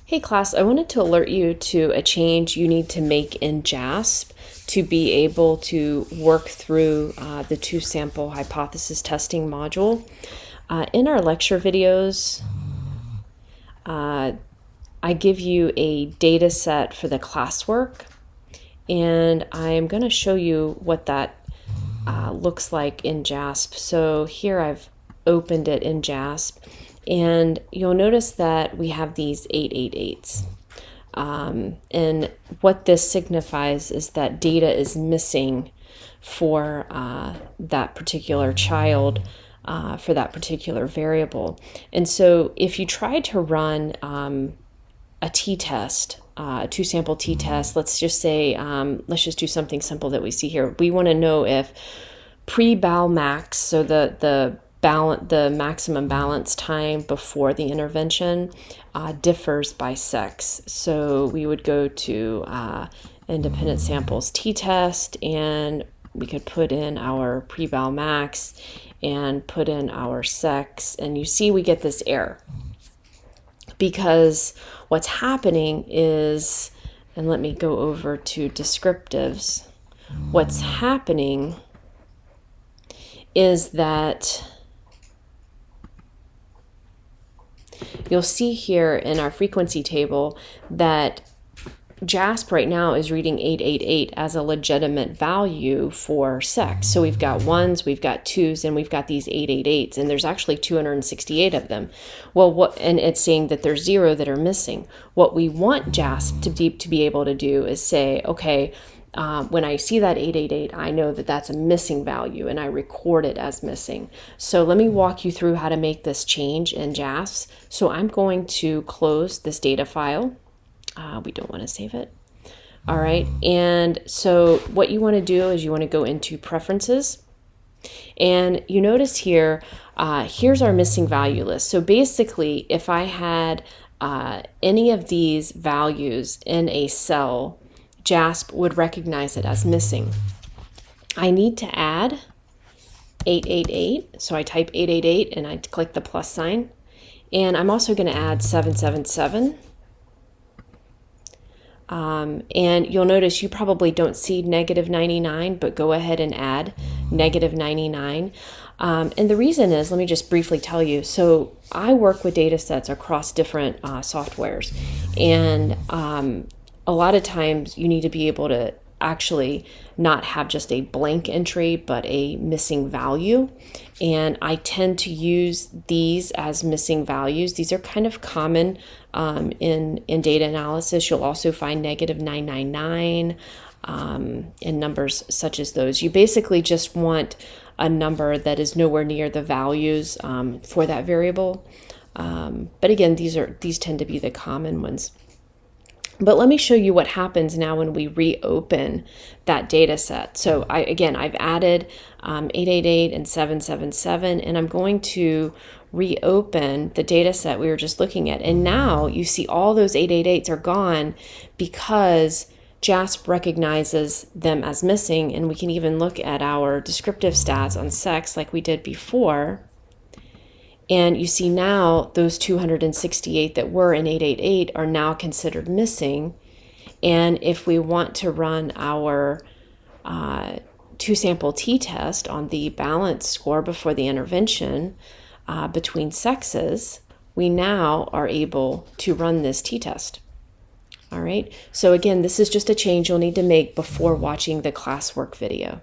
Hey class, I wanted to alert you to a change you need to make in JASP to be able to work through the two-sample hypothesis testing module. In our lecture videos, I give you a data set for the classwork, and I'm going to show you what that looks like in JASP. So here I've opened it in JASP, and you'll notice that we have these 888s. And what this signifies is that data is missing for that particular child, for that particular variable. And so if you try to run a t-test, a two-sample t-test, let's just say, let's just do something simple that we see here. We want to know if pre-bal max, so the maximum balance time before the intervention differs by sex. So we would go to independent samples t-test, and we could put in our pre-bal max and put in our sex, and you see we get this error because what's happening is, and let me go over to descriptives, what's happening is that you'll see here in our frequency table that JASP right now is reading 888 as a legitimate value for sex. So we've got ones, we've got twos, and we've got these 888s, and there's actually 268 of them. Well, and it's saying that there's 0 that are missing. What we want JASP to be able to do is say, okay, when I see that 888, I know that that's a missing value, and I record it as missing. So let me walk you through how to make this change in JASP. So I'm going to close this data file. We don't want to save it. All right, and so what you want to do is you want to go into preferences, and you notice here, here's our missing value list. So basically, if I had any of these values in a cell, JASP would recognize it as missing. I need to add 888, so I type 888 and I click the plus sign, and I'm also going to add 777. And you'll notice you probably don't see -99, but go ahead and add -99. And the reason is, let me just briefly tell you. So I work with data sets across different softwares, and a lot of times you need to be able to actually not have just a blank entry, but a missing value. And I tend to use these as missing values. These are kind of common in data analysis. You'll also find -999 and numbers such as those. You basically just want a number that is nowhere near the values for that variable. But again, these tend to be the common ones. But let me show you what happens now when we reopen that data set. So I've added 888 and 777, and I'm going to reopen the data set we were just looking at. And now you see all those 888s are gone because JASP recognizes them as missing, and we can even look at our descriptive stats on sex like we did before. And you see now those 268 that were in 888 are now considered missing. And if we want to run our two-sample t-test on the balance score before the intervention between sexes, we now are able to run this t-test. All right, so again, this is just a change you'll need to make before watching the classwork video.